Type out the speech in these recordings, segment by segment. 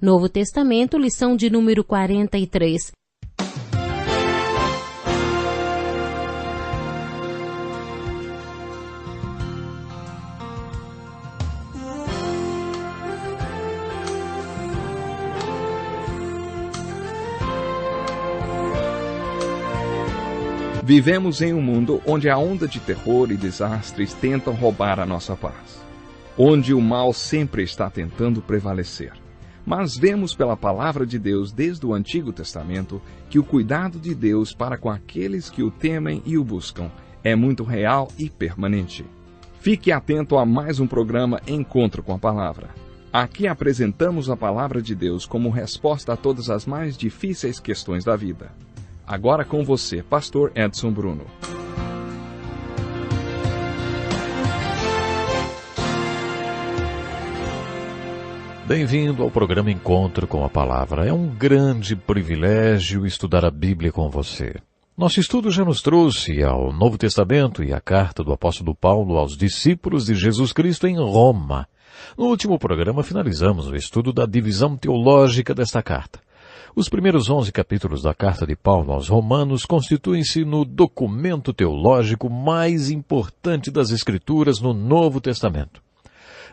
Novo Testamento, lição de número 43. Vivemos em um mundo onde a onda de terror e desastres tentam roubar a nossa paz, onde o mal sempre está tentando prevalecer. Mas vemos pela palavra de Deus desde o Antigo Testamento que o cuidado de Deus para com aqueles que o temem e o buscam é muito real e permanente. Fique atento a mais um programa Encontro com a Palavra. Aqui apresentamos a palavra de Deus como resposta a todas as mais difíceis questões da vida. Agora com você, Pastor Edson Bruno. Bem-vindo ao programa Encontro com a Palavra. É um grande privilégio estudar a Bíblia com você. Nosso estudo já nos trouxe ao Novo Testamento e a carta do apóstolo Paulo aos discípulos de Jesus Cristo em Roma. No último programa finalizamos o estudo da divisão teológica desta carta. Os primeiros 11 capítulos da carta de Paulo aos Romanos constituem-se no documento teológico mais importante das Escrituras no Novo Testamento.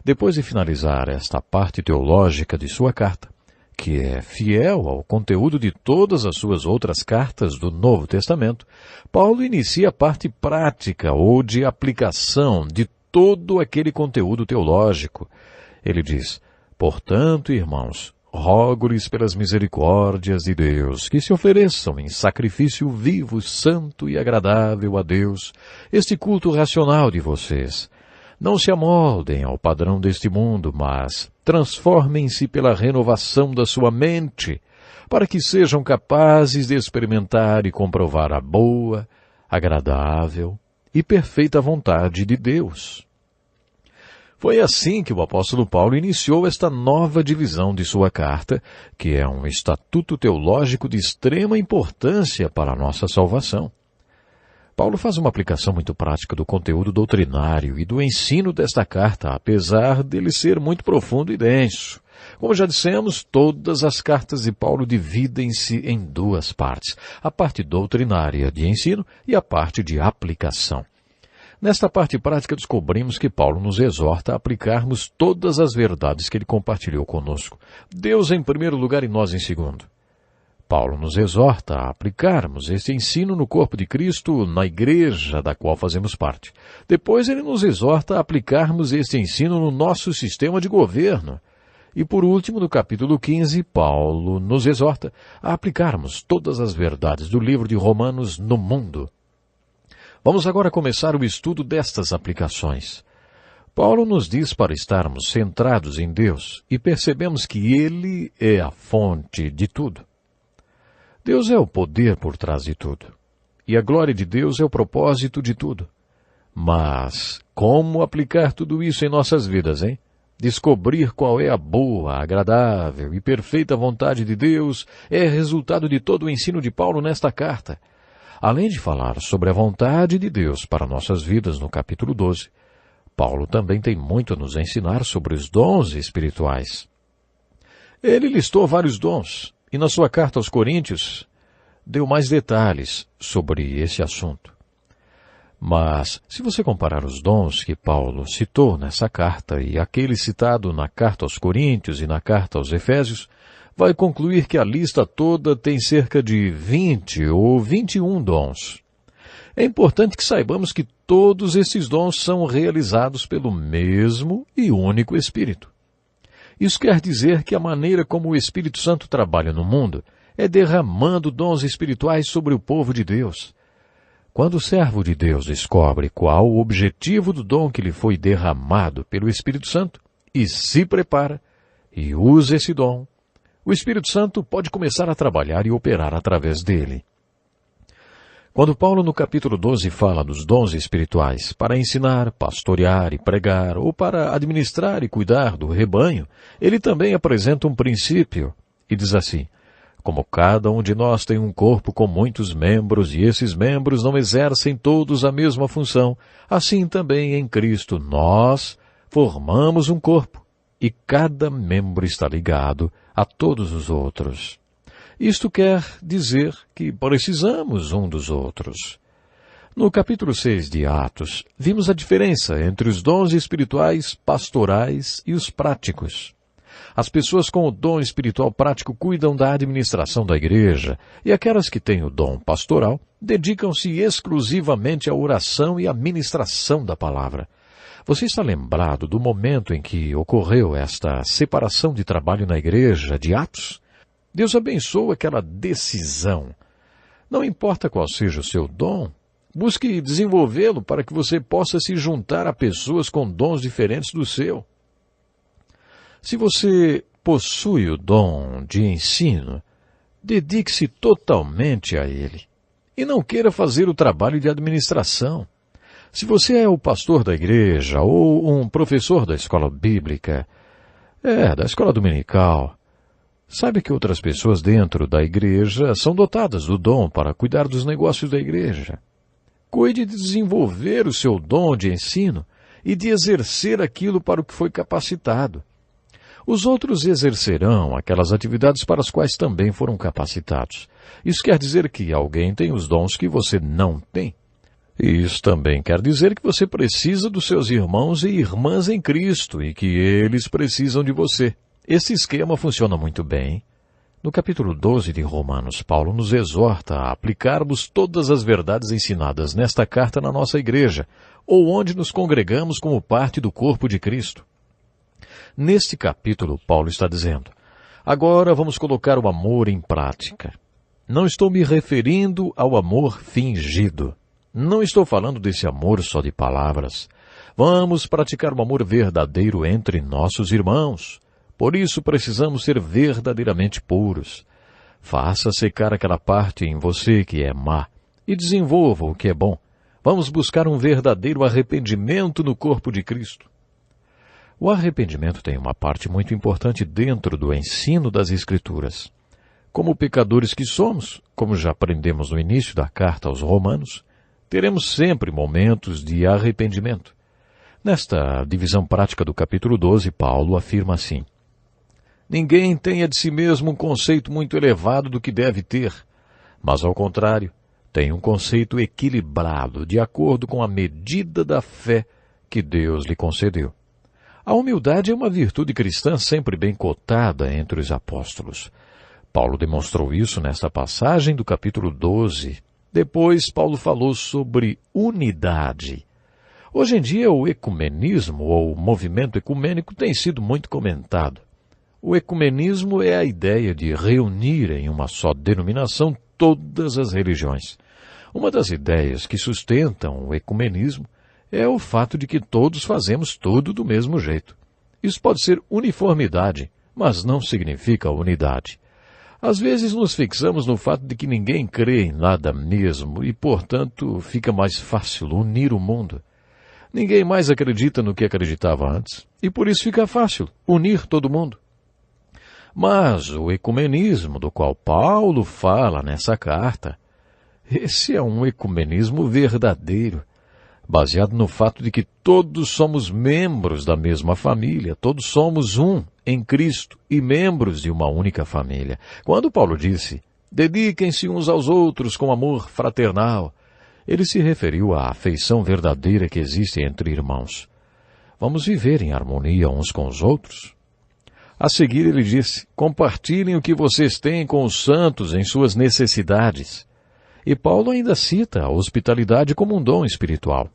Depois de finalizar esta parte teológica de sua carta, que é fiel ao conteúdo de todas as suas outras cartas do Novo Testamento, Paulo inicia a parte prática ou de aplicação de todo aquele conteúdo teológico. Ele diz: portanto, irmãos, rogo-lhes pelas misericórdias de Deus, que se ofereçam em sacrifício vivo, santo e agradável a Deus, este culto racional de vocês. Não se amoldem ao padrão deste mundo, mas transformem-se pela renovação da sua mente, para que sejam capazes de experimentar e comprovar a boa, agradável e perfeita vontade de Deus. Foi assim que o apóstolo Paulo iniciou esta nova divisão de sua carta, que é um estatuto teológico de extrema importância para a nossa salvação. Paulo faz uma aplicação muito prática do conteúdo doutrinário e do ensino desta carta, apesar dele ser muito profundo e denso. Como já dissemos, todas as cartas de Paulo dividem-se em duas partes, a parte doutrinária de ensino e a parte de aplicação. Nesta parte prática, descobrimos que Paulo nos exorta a aplicarmos todas as verdades que ele compartilhou conosco. Deus em primeiro lugar e nós em segundo. Paulo nos exorta a aplicarmos este ensino no corpo de Cristo, na igreja da qual fazemos parte. Depois ele nos exorta a aplicarmos este ensino no nosso sistema de governo. E por último, no capítulo 15, Paulo nos exorta a aplicarmos todas as verdades do livro de Romanos no mundo. Vamos agora começar o estudo destas aplicações. Paulo nos diz para estarmos centrados em Deus e percebemos que Ele é a fonte de tudo. Deus é o poder por trás de tudo, e a glória de Deus é o propósito de tudo. Mas como aplicar tudo isso em nossas vidas, hein? Descobrir qual é a boa, agradável e perfeita vontade de Deus é resultado de todo o ensino de Paulo nesta carta. Além de falar sobre a vontade de Deus para nossas vidas no capítulo 12, Paulo também tem muito a nos ensinar sobre os dons espirituais. Ele listou vários dons, e na sua carta aos Coríntios deu mais detalhes sobre esse assunto. Mas, se você comparar os dons que Paulo citou nessa carta e aquele citado na carta aos Coríntios e na carta aos Efésios, vai concluir que a lista toda tem cerca de 20 ou 21 dons. É importante que saibamos que todos esses dons são realizados pelo mesmo e único Espírito. Isso quer dizer que a maneira como o Espírito Santo trabalha no mundo é derramando dons espirituais sobre o povo de Deus. Quando o servo de Deus descobre qual o objetivo do dom que lhe foi derramado pelo Espírito Santo e se prepara e usa esse dom, o Espírito Santo pode começar a trabalhar e operar através dele. Quando Paulo, no capítulo 12, fala dos dons espirituais para ensinar, pastorear e pregar, ou para administrar e cuidar do rebanho, ele também apresenta um princípio e diz assim: como cada um de nós tem um corpo com muitos membros e esses membros não exercem todos a mesma função, assim também em Cristo nós formamos um corpo, e cada membro está ligado a todos os outros. Isto quer dizer que precisamos um dos outros. No capítulo 6 de Atos, vimos a diferença entre os dons espirituais, pastorais e os práticos. As pessoas com o dom espiritual prático cuidam da administração da igreja, e aquelas que têm o dom pastoral dedicam-se exclusivamente à oração e à ministração da palavra. Você está lembrado do momento em que ocorreu esta separação de trabalho na igreja de Atos? Deus abençoou aquela decisão. Não importa qual seja o seu dom, busque desenvolvê-lo para que você possa se juntar a pessoas com dons diferentes do seu. Se você possui o dom de ensino, dedique-se totalmente a ele e não queira fazer o trabalho de administração. Se você é o pastor da igreja ou um professor da escola bíblica, da escola dominical, saiba que outras pessoas dentro da igreja são dotadas do dom para cuidar dos negócios da igreja. Cuide de desenvolver o seu dom de ensino e de exercer aquilo para o que foi capacitado. Os outros exercerão aquelas atividades para as quais também foram capacitados. Isso quer dizer que alguém tem os dons que você não tem. Isso também quer dizer que você precisa dos seus irmãos e irmãs em Cristo e que eles precisam de você. Esse esquema funciona muito bem. No capítulo 12 de Romanos, Paulo nos exorta a aplicarmos todas as verdades ensinadas nesta carta na nossa igreja, ou onde nos congregamos como parte do corpo de Cristo. Neste capítulo, Paulo está dizendo: agora vamos colocar o amor em prática. Não estou me referindo ao amor fingido. Não estou falando desse amor só de palavras. Vamos praticar o amor verdadeiro entre nossos irmãos. Por isso precisamos ser verdadeiramente puros. Faça secar aquela parte em você que é má e desenvolva o que é bom. Vamos buscar um verdadeiro arrependimento no corpo de Cristo. O arrependimento tem uma parte muito importante dentro do ensino das Escrituras. Como pecadores que somos, como já aprendemos no início da carta aos Romanos, teremos sempre momentos de arrependimento. Nesta divisão prática do capítulo 12, Paulo afirma assim: ninguém tenha de si mesmo um conceito muito elevado do que deve ter, mas, ao contrário, tenha um conceito equilibrado, de acordo com a medida da fé que Deus lhe concedeu. A humildade é uma virtude cristã sempre bem cotada entre os apóstolos. Paulo demonstrou isso nesta passagem do capítulo 12. Depois, Paulo falou sobre unidade. Hoje em dia, o ecumenismo, ou movimento ecumênico, tem sido muito comentado. O ecumenismo é a ideia de reunir em uma só denominação todas as religiões. Uma das ideias que sustentam o ecumenismo é o fato de que todos fazemos tudo do mesmo jeito. Isso pode ser uniformidade, mas não significa unidade. Às vezes nos fixamos no fato de que ninguém crê em nada mesmo e, portanto, fica mais fácil unir o mundo. Ninguém mais acredita no que acreditava antes e por isso fica fácil unir todo mundo. Mas o ecumenismo do qual Paulo fala nessa carta, esse é um ecumenismo verdadeiro, baseado no fato de que todos somos membros da mesma família, todos somos um em Cristo e membros de uma única família. Quando Paulo disse, dediquem-se uns aos outros com amor fraternal, ele se referiu à afeição verdadeira que existe entre irmãos. Vamos viver em harmonia uns com os outros? A seguir ele disse, compartilhem o que vocês têm com os santos em suas necessidades. E Paulo ainda cita a hospitalidade como um dom espiritual.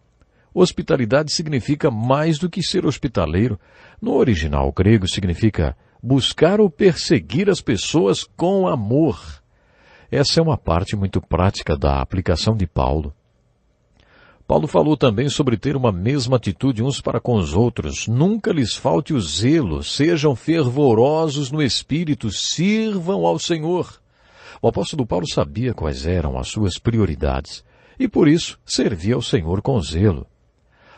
Hospitalidade significa mais do que ser hospitaleiro. No original grego significa buscar ou perseguir as pessoas com amor. Essa é uma parte muito prática da aplicação de Paulo. Paulo falou também sobre ter uma mesma atitude uns para com os outros. Nunca lhes falte o zelo, sejam fervorosos no espírito, sirvam ao Senhor. O apóstolo Paulo sabia quais eram as suas prioridades e por isso servia ao Senhor com zelo.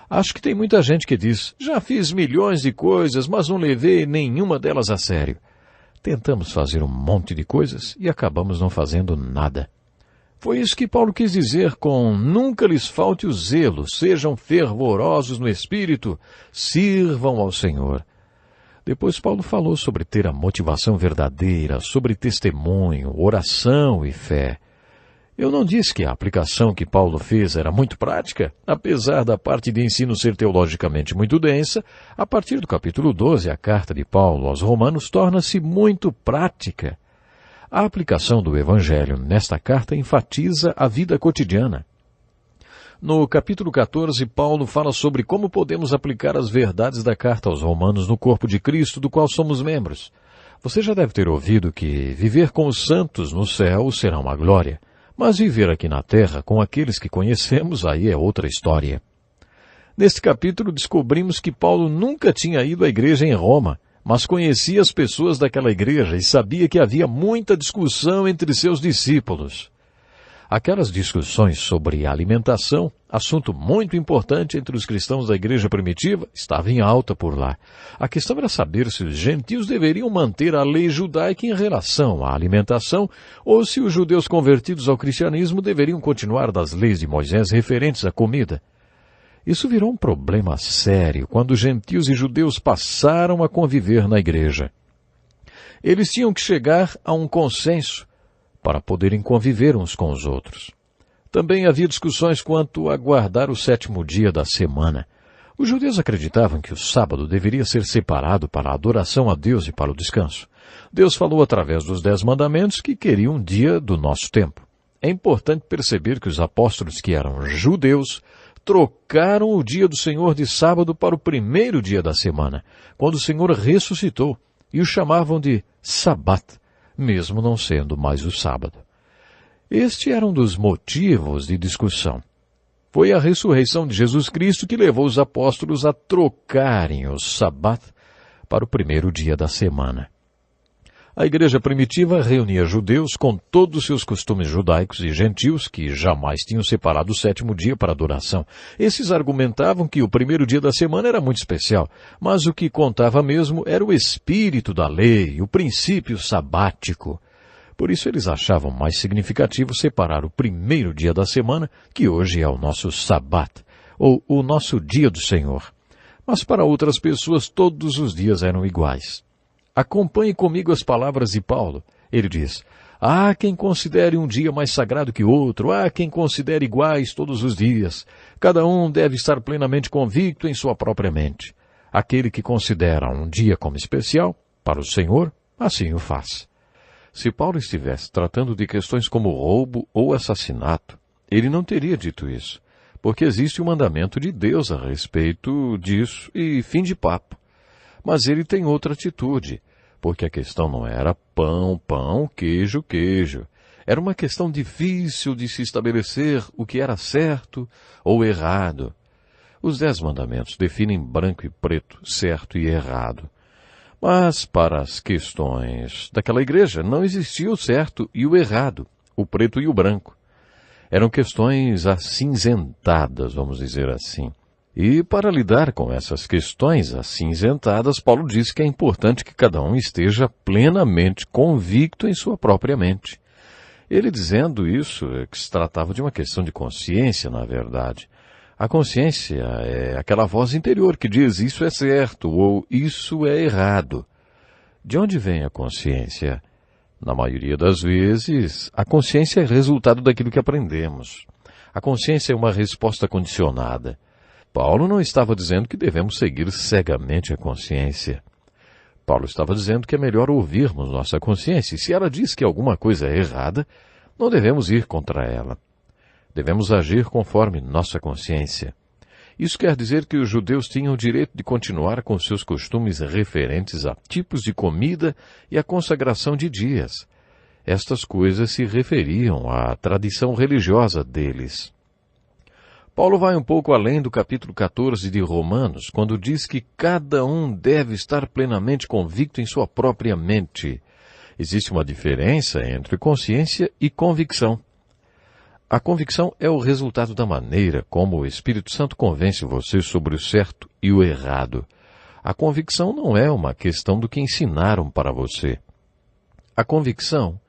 Acho que tem muita gente que diz, já fiz milhões de coisas, mas não levei nenhuma delas a sério. Tentamos fazer um monte de coisas e acabamos não fazendo nada. Foi isso que Paulo quis dizer com nunca lhes falte o zelo, sejam fervorosos no espírito, sirvam ao Senhor. Depois Paulo falou sobre ter a motivação verdadeira, sobre testemunho, oração e fé. Eu não disse que a aplicação que Paulo fez era muito prática, apesar da parte de ensino ser teologicamente muito densa. A partir do capítulo 12, a carta de Paulo aos Romanos torna-se muito prática. A aplicação do Evangelho nesta carta enfatiza a vida cotidiana. No capítulo 14, Paulo fala sobre como podemos aplicar as verdades da carta aos Romanos no corpo de Cristo, do qual somos membros. Você já deve ter ouvido que viver com os santos no céu será uma glória, mas viver aqui na terra com aqueles que conhecemos aí é outra história. Neste capítulo descobrimos que Paulo nunca tinha ido à igreja em Roma, mas conhecia as pessoas daquela igreja e sabia que havia muita discussão entre seus discípulos. Aquelas discussões sobre alimentação, assunto muito importante entre os cristãos da igreja primitiva, estavam em alta por lá. A questão era saber se os gentios deveriam manter a lei judaica em relação à alimentação ou se os judeus convertidos ao cristianismo deveriam continuar das leis de Moisés referentes à comida. Isso virou um problema sério quando gentios e judeus passaram a conviver na igreja. Eles tinham que chegar a um consenso para poderem conviver uns com os outros. Também havia discussões quanto a guardar o 7º dia da semana. Os judeus acreditavam que o sábado deveria ser separado para a adoração a Deus e para o descanso. Deus falou através dos 10 mandamentos que queria um dia do nosso tempo. É importante perceber que os apóstolos que eram judeus trocaram o dia do Senhor de sábado para o 1º dia da semana, quando o Senhor ressuscitou, e o chamavam de Sabat, mesmo não sendo mais o sábado. Este era um dos motivos de discussão. Foi a ressurreição de Jesus Cristo que levou os apóstolos a trocarem o Sabat para o 1º dia da semana. A igreja primitiva reunia judeus com todos os seus costumes judaicos e gentios que jamais tinham separado o 7º dia para adoração. Esses argumentavam que o 1º dia da semana era muito especial, mas o que contava mesmo era o espírito da lei, o princípio sabático. Por isso eles achavam mais significativo separar o 1º dia da semana, que hoje é o nosso Sabat, ou o nosso dia do Senhor. Mas para outras pessoas todos os dias eram iguais. Acompanhe comigo as palavras de Paulo. Ele diz: há quem considere um dia mais sagrado que outro, há quem considere iguais todos os dias. Cada um deve estar plenamente convicto em sua própria mente. Aquele que considera um dia como especial, para o Senhor, assim o faz. Se Paulo estivesse tratando de questões como roubo ou assassinato, ele não teria dito isso, porque existe um mandamento de Deus a respeito disso e fim de papo. Mas ele tem outra atitude, porque a questão não era pão, pão, queijo, queijo. Era uma questão difícil de se estabelecer o que era certo ou errado. Os 10 mandamentos definem branco e preto, certo e errado. Mas para as questões daquela igreja não existia o certo e o errado, o preto e o branco. Eram questões acinzentadas, vamos dizer assim. E para lidar com essas questões acinzentadas, Paulo disse que é importante que cada um esteja plenamente convicto em sua própria mente. Ele dizendo isso, que se tratava de uma questão de consciência, na verdade. A consciência é aquela voz interior que diz isso é certo ou isso é errado. De onde vem a consciência? Na maioria das vezes, a consciência é resultado daquilo que aprendemos. A consciência é uma resposta condicionada. Paulo não estava dizendo que devemos seguir cegamente a consciência. Paulo estava dizendo que é melhor ouvirmos nossa consciência, e se ela diz que alguma coisa é errada, não devemos ir contra ela. Devemos agir conforme nossa consciência. Isso quer dizer que os judeus tinham o direito de continuar com seus costumes referentes a tipos de comida e a consagração de dias. Estas coisas se referiam à tradição religiosa deles. Paulo vai um pouco além do capítulo 14 de Romanos, quando diz que cada um deve estar plenamente convicto em sua própria mente. Existe uma diferença entre consciência e convicção. A convicção é o resultado da maneira como o Espírito Santo convence você sobre o certo e o errado. A convicção não é uma questão do que ensinaram para você. A convicção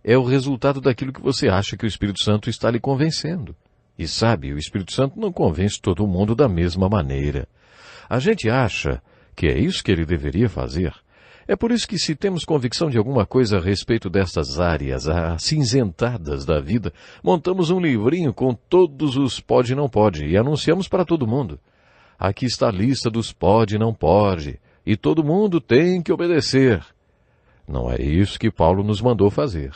é o resultado daquilo que você acha que o Espírito Santo está lhe convencendo. E sabe, o Espírito Santo não convence todo mundo da mesma maneira. A gente acha que é isso que ele deveria fazer. É por isso que, se temos convicção de alguma coisa a respeito destas áreas acinzentadas da vida, montamos um livrinho com todos os pode e não pode e anunciamos para todo mundo. Aqui está a lista dos pode e não pode, e todo mundo tem que obedecer. Não é isso que Paulo nos mandou fazer.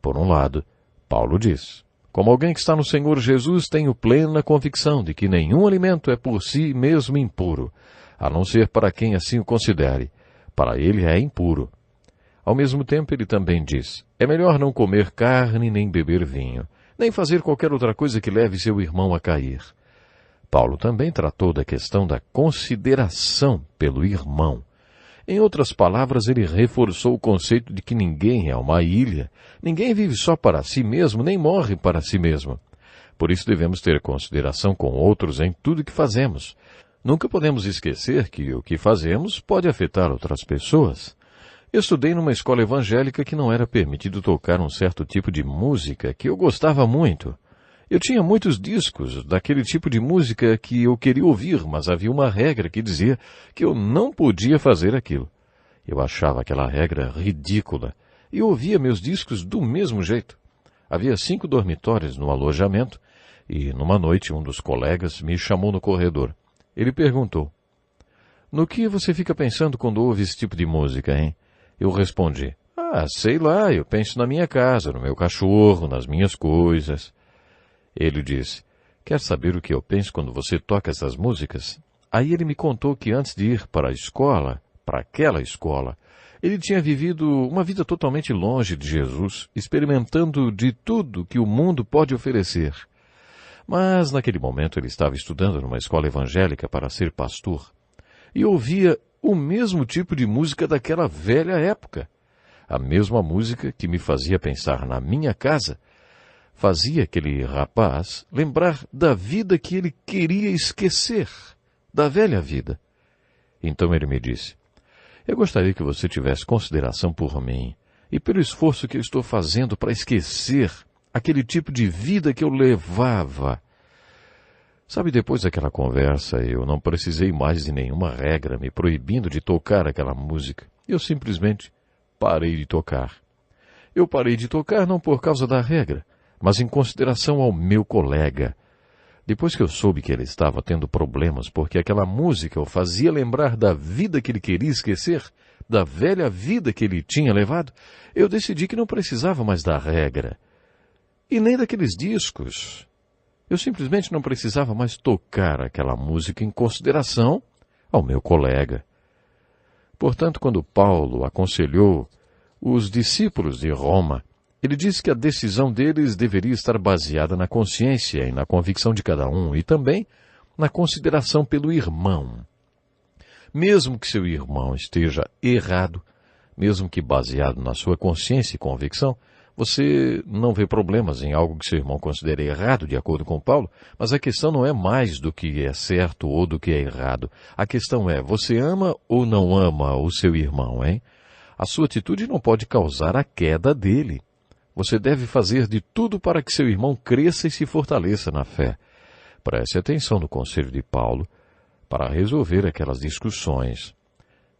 Por um lado, Paulo diz: como alguém que está no Senhor Jesus, tenho plena convicção de que nenhum alimento é por si mesmo impuro, a não ser para quem assim o considere. Para ele é impuro. Ao mesmo tempo, ele também diz: é melhor não comer carne, nem beber vinho, nem fazer qualquer outra coisa que leve seu irmão a cair. Paulo também tratou da questão da consideração pelo irmão. Em outras palavras, ele reforçou o conceito de que ninguém é uma ilha, ninguém vive só para si mesmo, nem morre para si mesmo. Por isso devemos ter consideração com outros em tudo que fazemos. Nunca podemos esquecer que o que fazemos pode afetar outras pessoas. Eu estudei numa escola evangélica que não era permitido tocar um certo tipo de música que eu gostava muito. Eu tinha muitos discos daquele tipo de música que eu queria ouvir, mas havia uma regra que dizia que eu não podia fazer aquilo. Eu achava aquela regra ridícula e ouvia meus discos do mesmo jeito. Havia 5 dormitórios no alojamento e, numa noite, um dos colegas me chamou no corredor. Ele perguntou: no que você fica pensando quando ouve esse tipo de música, hein? Eu respondi: sei lá, eu penso na minha casa, no meu cachorro, nas minhas coisas. Ele disse: quer saber o que eu penso quando você toca essas músicas? Aí ele me contou que antes de ir para a escola, para aquela escola, ele tinha vivido uma vida totalmente longe de Jesus, experimentando de tudo que o mundo pode oferecer. Mas, naquele momento, ele estava estudando numa escola evangélica para ser pastor e ouvia o mesmo tipo de música daquela velha época. A mesma música que me fazia pensar na minha casa, fazia aquele rapaz lembrar da vida que ele queria esquecer, da velha vida. Então ele me disse: eu gostaria que você tivesse consideração por mim e pelo esforço que eu estou fazendo para esquecer aquele tipo de vida que eu levava. Sabe, depois daquela conversa, eu não precisei mais de nenhuma regra me proibindo de tocar aquela música. Eu simplesmente parei de tocar. Eu parei de tocar não por causa da regra, mas em consideração ao meu colega. Depois que eu soube que ele estava tendo problemas porque aquela música o fazia lembrar da vida que ele queria esquecer, da velha vida que ele tinha levado, eu decidi que não precisava mais da regra. E nem daqueles discos. Eu simplesmente não precisava mais tocar aquela música em consideração ao meu colega. Portanto, quando Paulo aconselhou os discípulos de Roma, ele disse que a decisão deles deveria estar baseada na consciência e na convicção de cada um, e também na consideração pelo irmão. Mesmo que seu irmão esteja errado, mesmo que baseado na sua consciência e convicção, você não vê problemas em algo que seu irmão considere errado, de acordo com Paulo, mas a questão não é mais do que é certo ou do que é errado. A questão é, você ama ou não ama o seu irmão, hein? A sua atitude não pode causar a queda dele. Você deve fazer de tudo para que seu irmão cresça e se fortaleça na fé. Preste atenção no conselho de Paulo para resolver aquelas discussões.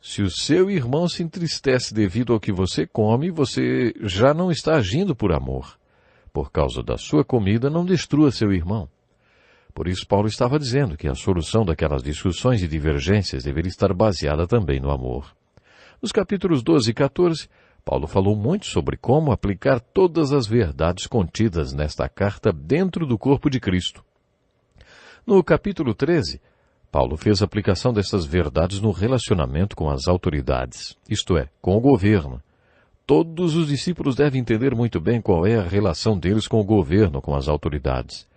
Se o seu irmão se entristece devido ao que você come, você já não está agindo por amor. Por causa da sua comida, não destrua seu irmão. Por isso, Paulo estava dizendo que a solução daquelas discussões e divergências deveria estar baseada também no amor. Nos capítulos 12 e 14, Paulo falou muito sobre como aplicar todas as verdades contidas nesta carta dentro do corpo de Cristo. No capítulo 13, Paulo fez a aplicação dessas verdades no relacionamento com as autoridades, isto é, com o governo. Todos os discípulos devem entender muito bem qual é a relação deles com o governo, com as autoridades.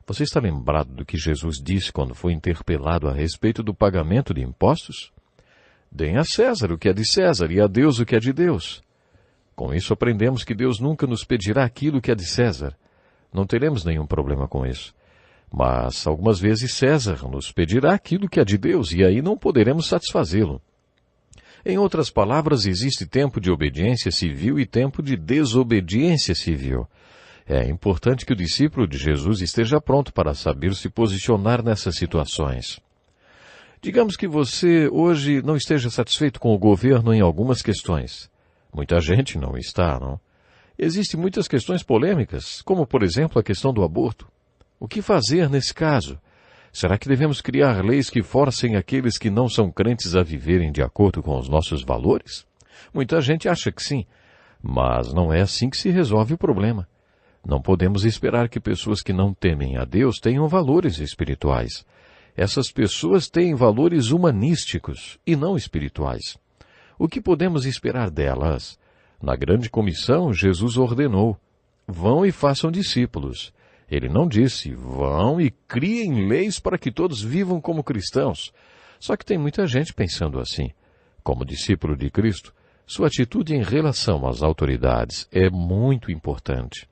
Você está lembrado do que Jesus disse quando foi interpelado a respeito do pagamento de impostos? Deem a César o que é de César e a Deus o que é de Deus. Com isso aprendemos que Deus nunca nos pedirá aquilo que é de César. Não teremos nenhum problema com isso. Mas, algumas vezes, César nos pedirá aquilo que é de Deus, e aí não poderemos satisfazê-lo. Em outras palavras, existe tempo de obediência civil e tempo de desobediência civil. É importante que o discípulo de Jesus esteja pronto para saber se posicionar nessas situações. Digamos que você hoje não esteja satisfeito com o governo em algumas questões. Muita gente não está, não? Existem muitas questões polêmicas, como, por exemplo, a questão do aborto. O que fazer nesse caso? Será que devemos criar leis que forcem aqueles que não são crentes a viverem de acordo com os nossos valores? Muita gente acha que sim, mas não é assim que se resolve o problema. Não podemos esperar que pessoas que não temem a Deus tenham valores espirituais. Essas pessoas têm valores humanísticos e não espirituais. O que podemos esperar delas? Na grande comissão, Jesus ordenou: vão e façam discípulos. Ele não disse: vão e criem leis para que todos vivam como cristãos. Só que tem muita gente pensando assim. Como discípulo de Cristo, sua atitude em relação às autoridades é muito importante.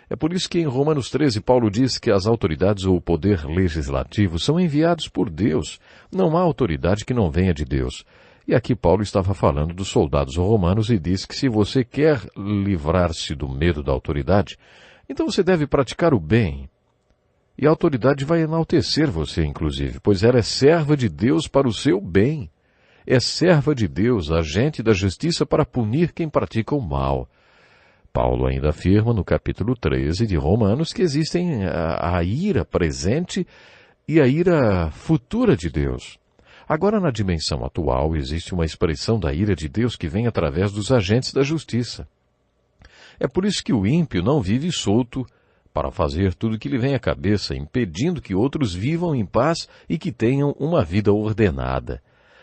É por isso que em Romanos 13, Paulo diz que as autoridades ou o poder legislativo são enviados por Deus. Não há autoridade que não venha de Deus. E aqui Paulo estava falando dos soldados romanos e diz que se você quer livrar-se do medo da autoridade, então você deve praticar o bem. E a autoridade vai enaltecer você, inclusive, pois ela é serva de Deus para o seu bem. É serva de Deus, agente da justiça para punir quem pratica o mal. Paulo ainda afirma no capítulo 13 de Romanos que existem a ira presente e a ira futura de Deus. Agora, na dimensão atual, existe uma expressão da ira de Deus que vem através dos agentes da justiça. É por isso que o ímpio não vive solto para fazer tudo o que lhe vem à cabeça, impedindo que outros vivam em paz e que tenham uma vida ordenada.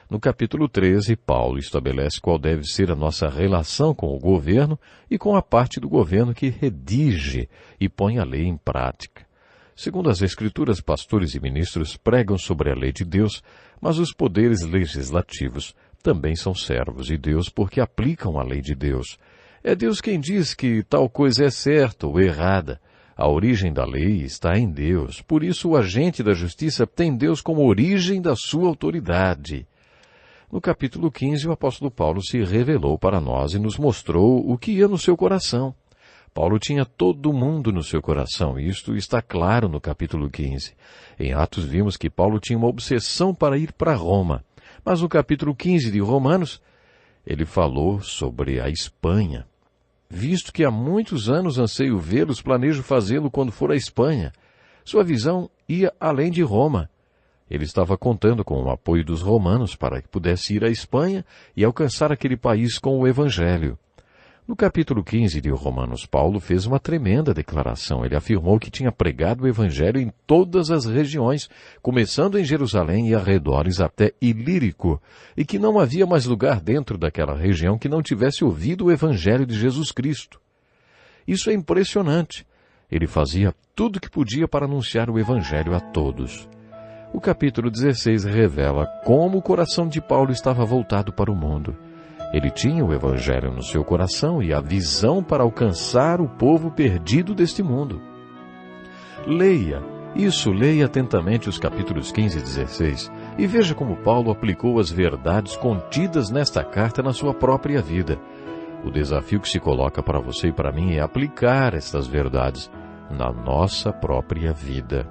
No capítulo 13, Paulo estabelece qual deve ser a nossa relação com o governo e com a parte do governo que redige e põe a lei em prática. Segundo as Escrituras, pastores e ministros pregam sobre a lei de Deus, mas os poderes legislativos também são servos de Deus porque aplicam a lei de Deus. É Deus quem diz que tal coisa é certa ou errada. A origem da lei está em Deus, por isso o agente da justiça tem Deus como origem da sua autoridade. No capítulo 15, o apóstolo Paulo se revelou para nós e nos mostrou o que ia no seu coração. Paulo tinha todo mundo no seu coração, e isto está claro no capítulo 15. Em Atos vimos que Paulo tinha uma obsessão para ir para Roma, mas no capítulo 15 de Romanos, ele falou sobre a Espanha. Visto que há muitos anos anseio vê-los, planejo fazê-lo quando for à Espanha. Sua visão ia além de Roma. Ele estava contando com o apoio dos romanos para que pudesse ir à Espanha e alcançar aquele país com o Evangelho. No capítulo 15 de Romanos, Paulo fez uma tremenda declaração. Ele afirmou que tinha pregado o Evangelho em todas as regiões, começando em Jerusalém e arredores até Ilírico, e que não havia mais lugar dentro daquela região que não tivesse ouvido o Evangelho de Jesus Cristo. Isso é impressionante. Ele fazia tudo o que podia para anunciar o Evangelho a todos. O capítulo 16 revela como o coração de Paulo estava voltado para o mundo. Ele tinha o Evangelho no seu coração e a visão para alcançar o povo perdido deste mundo. Leia atentamente os capítulos 15 e 16 e veja como Paulo aplicou as verdades contidas nesta carta na sua própria vida. O desafio que se coloca para você e para mim é aplicar estas verdades na nossa própria vida.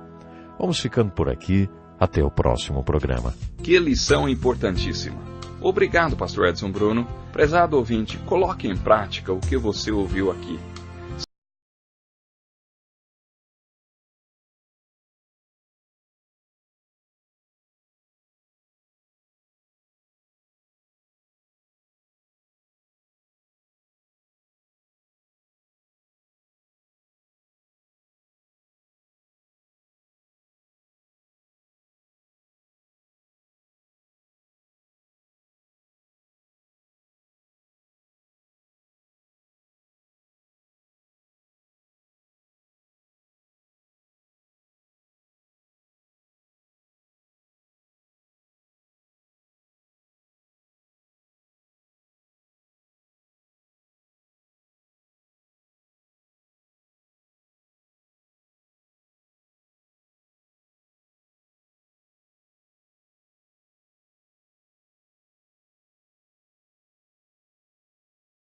Vamos ficando por aqui. Até o próximo programa. Que lição importantíssima. Obrigado, pastor Edson Bruno. Prezado ouvinte, coloque em prática o que você ouviu aqui.